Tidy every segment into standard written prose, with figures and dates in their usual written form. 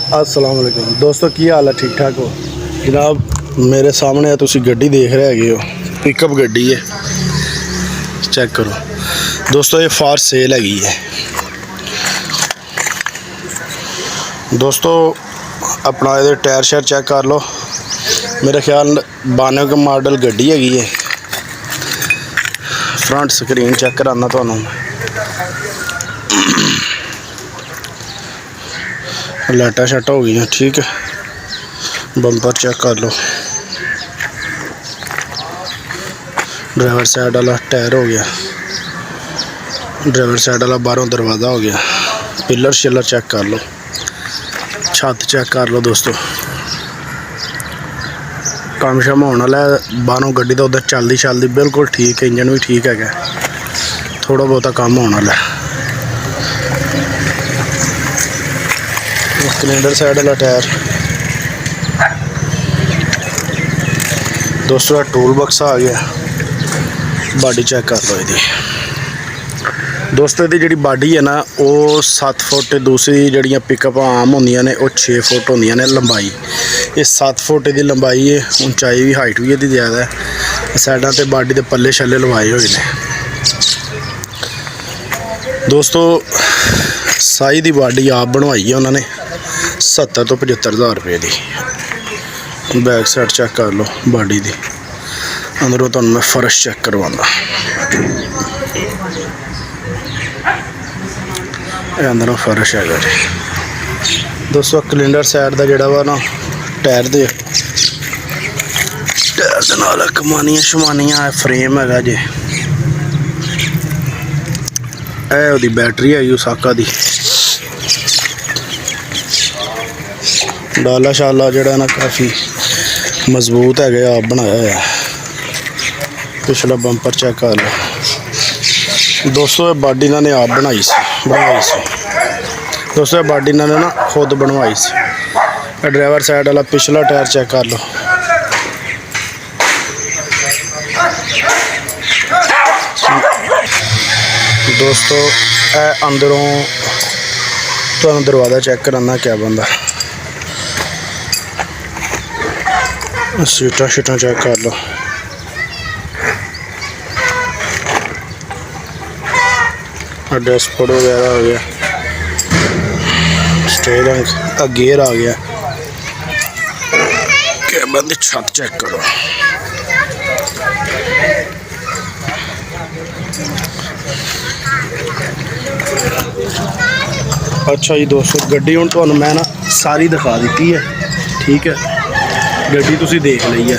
अस्सलाम वालेकुम दोस्तों, की हाल है? ठीक ठाक हो जनाब? मेरे सामने तुसी गड्डी देख रहे हो, पिकअप गड्डी है। चेक करो दोस्तों, ये फॉर सेल हैगी है। दोस्तों अपना ये टायर शायर चेक कर लो। मेरे ख्याल 92 का मॉडल गड्डी हैगी है। फ्रंट स्क्रीन चेक कराना तुहानू। लाइटा शाटा हो गई, ठीक है। बंपर चेक कर लो। ड्राइवर साइड वाला टायर हो गया, ड्राइवर साइड वाला बाहरों दरवाज़ा हो गया। पिलर शिलर चेक कर लो, छत चेक कर लो दोस्तों। काम शाम होने वाला है बाहरों गड्डी तो उधर चलती बिल्कुल ठीक है। इंजन भी ठीक है, थोड़ा बहुता काम होने वाला है। कैलेंडर साइड वाला टायर दोस्तों, टूल बक्स आ गया। बॉडी चेक कर लो इहदी दोस्तों। इहदी जिहड़ी बॉडी है ना वो 7 फुट, दूसरी जिहड़ियां पिकअप आम होंदियां ने वो 6 फुट होंदियां ने लंबाई। ये 7 फुट इहदी लंबाई है। ऊंचाई भी हाइट भी इहदी ज़्यादा है। साइडां ते बॉडी दे पल्ले छल्ले लवाए हुए ने दोस्तों। साई दी बॉडी आप बनवाई है उन्होंने 70 तो 75 हज़ार रुपये की। बैक साइड चेक कर लो बॉडी दी। अंदरों तुहानू मैं फर्श चेक करवाना। अंदरों फर्श है जी दोस्तों। कैलेंडर साइड का जोड़ा वा ना टायर दे नाल कमानियां शमानियां फ्रेम है जी। यह उहदी बैटरी है ओसाका दी। डाला शाला जोड़ा ना काफ़ी मजबूत है, आप बनाया है। पिछला बंपर चेक कर लो दोस्तों। बॉडी इन्होंने आप बनवाई सी दोस्तों। बॉडी इन्होंने ना खुद बनवाई सी। ड्राइवर साइड वाला पिछला टायर चेक कर लो। दोस्तों अंदरों तो दरवाज़ा चेक कराना क्या बंदा। सीटा शीटा चेक कर लो। डैशबोर्ड वगैरह हो गया। स्टीयरिंग गियर आ गया। कैबिन की छत चेक करो। अच्छा जी दोस्तों, गड्डी हुण तुहानू मैं ना सारी दिखा दी है, ठीक है। गड्डी तुसी देख ली है,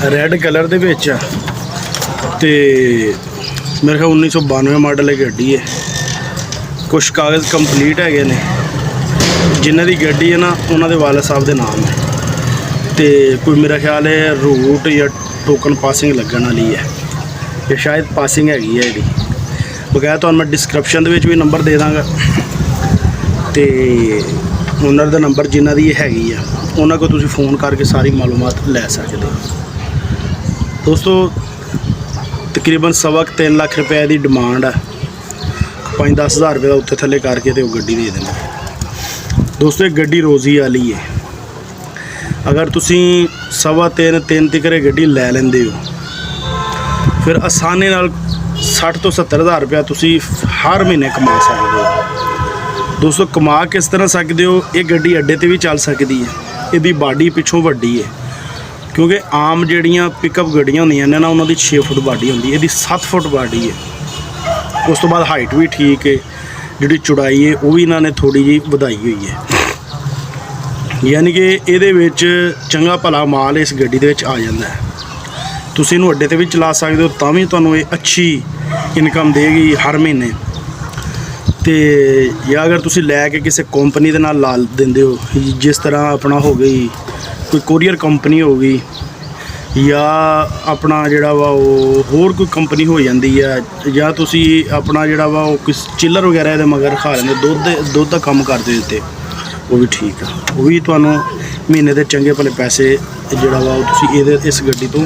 रैड कलर दे विच ते मेरे ख्याल 1992 मॉडल है गड्डी है। कुछ कागज़ कंप्लीट है ने। जिन्हां दी गड्डी है ना उन्होंने वाला साहब के नाम है। तो कोई मेरा ख्याल है रूट या टोकन पासिंग लगन वाली है, या शायद पासिंग हैगी है। बकाया तो मैं डिस्क्रिप्शन भी नंबर दे दाँगा। तो ओनर का नंबर जिन्हों की हैगी है उन्होंने को तुसी फ़ोन करके सारी मालूमात लै सकते हो दोस्तों। तकरीबन 3.25 लाख रुपए की डिमांड है। 5-10 हज़ार रुपये का उत्ते थले करके तो गड्डी दे देना दोस्तों। एक गड्डी रोज़ी वाली है। अगर तुसी 3.25 तक गड्डी लै लेंदे हो फिर आसानी नाल 60 तो 70 हज़ार रुपया तुसी हर महीने कमा सकते हो दोस्तों। कमा किस तरह सकते हो, ये गड्डी अड्डे ते भी चल सकती है। इसकी बॉडी पिछों वड्डी है, क्योंकि आम जड़ियाँ पिकअप गड्डियाँ होंदियां ने ना उन्होंने 6 फुट बॉडी होंदी है, इसकी 7 फुट बॉडी है। उस तो बाद हाइट भी ठीक है, जी चौड़ाई है वो भी इन्होंने थोड़ी जी वधाई हुई है। यानी कि ये चंगा भला माल इस गड्डी दे विच आ जाता है। तुसीं इहनूं अड्डे ते भी चला सकते हो, तां भी तुहानूं ये अच्छी इनकम देगी हर महीने। तो या अगर तुसी लैके किसी कंपनी के नाल ला देंदे हो, जिस तरह अपना हो गई कोई कोरियर कंपनी हो गई, या अपना जोड़ा वा होर कोई कंपनी हो जाती है, या तुसी अपना जोड़ा वा किस चिल्लर वगैरह दे मगर खा लेंदे, दुध का काम करते देते, वो भी ठीक है। वो भी तुहानूं महीने के चंगे भले पैसे जोड़ा वा तुसी इस गड्डी तो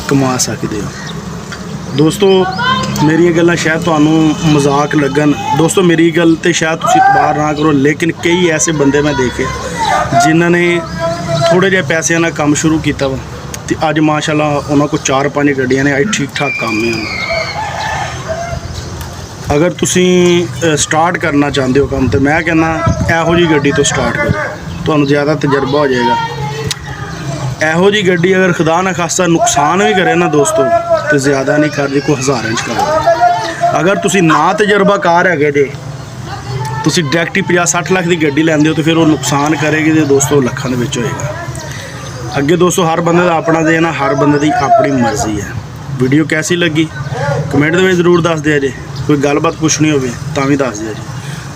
कमा सकते हो दोस्तों। मेरी गल्लां शायद तुहानूं मजाक लगन दोस्तों। मेरी गल तो शायद तुसी इतबार ना करो, लेकिन कई ऐसे बंदे मैं देखे ਜਿਨ੍ਹਾਂ ਨੇ ਥੋੜ੍ਹੇ ਜਿਹੇ ਪੈਸਿਆਂ ਨਾਲ ਕੰਮ ਸ਼ੁਰੂ ਕੀਤਾ ਵਾ ਤੇ ਅੱਜ ਮਾਸ਼ਾਅੱਲਾ ਉਹਨਾਂ ਕੋਲ 4-5 ਗੱਡੀਆਂ ਨੇ। ਅੱਜ ਠੀਕ ਠਾਕ ਕੰਮ ਹੈ ਉਹਨਾਂ ਦਾ। ਅਗਰ ਤੁਸੀਂ ਸਟਾਰਟ ਕਰਨਾ ਚਾਹੁੰਦੇ ਹੋ ਕੰਮ ਤੇ ਮੈਂ ਕਹਿੰਦਾ ਇਹੋ ਜਿਹੀ ਗੱਡੀ ਤੋਂ ਸਟਾਰਟ ਕਰੋ, ਤੁਹਾਨੂੰ ਜ਼ਿਆਦਾ ਤਜਰਬਾ ਹੋ ਜਾਏਗਾ। ਇਹੋ ਜਿਹੀ ਗੱਡੀ ਅਗਰ ਖੁਦਾ ਨਾ ਖਾਸਤਾ ਨੁਕਸਾਨ ਵੀ ਕਰੇ ਨਾ ਦੋਸਤੋ ਤੇ ਜ਼ਿਆਦਾ ਨਹੀਂ ਕਰਦੀ, ਕੋਈ ਹਜ਼ਾਰਾਂ 'ਚ ਕਰ। ਅਗਰ ਤੁਸੀਂ ਨਾ ਤਜਰਬਾਕਾਰ ਹੈਗੇ ਜੇ, ਤੁਸੀਂ ਡਾਇਰੈਕਟ ਹੀ 50-60 ਲੱਖ ਦੀ ਗੱਡੀ ਲੈਂਦੇ ਹੋ ਤੇ ਫਿਰ ਉਹ ਨੁਕਸਾਨ ਕਰੇਗੀ ਤੇ ਦੋਸਤੋ ਲੱਖਾਂ ਦੇ ਵਿੱਚ ਹੋਏਗਾ। ਅੱਗੇ ਦੋਸਤੋ ਹਰ ਬੰਦੇ ਦਾ ਆਪਣਾ ਦੇ ਨਾ, ਹਰ ਬੰਦੇ ਦੀ ਆਪਣੀ ਮਰਜ਼ੀ ਹੈ। ਵੀਡੀਓ ਕੈਸੀ ਲੱਗੀ ਕਮੈਂਟ ਦੇ ਵਿੱਚ ਜ਼ਰੂਰ ਦੱਸ ਦਿਆ ਜੇ। ਕੋਈ ਗੱਲਬਾਤ ਪੁੱਛਣੀ ਹੋਵੇ ਤਾਂ ਵੀ ਦੱਸ ਦਿਆ ਜੀ।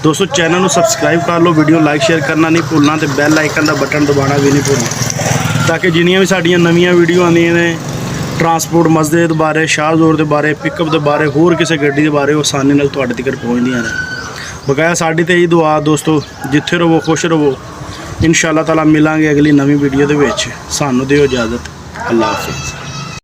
ਦੋਸਤੋ ਚੈਨਲ ਨੂੰ ਸਬਸਕ੍ਰਾਈਬ ਕਰ ਲਓ, ਵੀਡੀਓ ਲਾਈਕ ਸ਼ੇਅਰ ਕਰਨਾ ਨਹੀਂ ਭੁੱਲਣਾ ਤੇ ਬੈਲ ਆਈਕਨ ਦਾ ਬਟਨ ਦਬਾਉਣਾ ਵੀ ਨਹੀਂ ਭੁੱਲਣਾ, ਤਾਂ ਕਿ ਜਿੰਨੀਆਂ ਵੀ ਸਾਡੀਆਂ ਨਵੀਆਂ ਵੀਡੀਓ ਆਉਂਦੀਆਂ ਨੇ ਟਰਾਂਸਪੋਰਟ ਮਸਲੇ ਦੇ ਬਾਰੇ, ਸ਼ਾਹਜ਼ੋਰ ਦੇ ਬਾਰੇ, ਪਿਕਅਪ ਦੇ ਬਾਰੇ, ਹੋਰ ਕਿਸੇ ਗੱਡੀ ਦੇ ਬਾਰੇ, ਉਹ ਆਸਾਨੀ ਨਾਲ ਤੁਹਾਡੇ ਤੱਕ ਪਹੁੰਚਦੀਆਂ ਨੇ। ਬਕਾਇਆ ਸਾਡੀ ਤੇ ਇਹ ਦੁਆ ਦੋਸਤੋ, ਜਿੱਥੇ ਰਹੋ ਖੁਸ਼ ਰਹੋ। ਇਨਸ਼ਾ ਅੱਲਾਹ ਤਾਲਾ ਮਿਲਾਂਗੇ ਅਗਲੀ ਨਵੀਂ ਵੀਡੀਓ ਦੇ ਵਿੱਚ। ਸਾਨੂੰ ਦਿਓ ਇਜਾਜ਼ਤ। ਅੱਲਾ ਹਾਫਿਜ਼।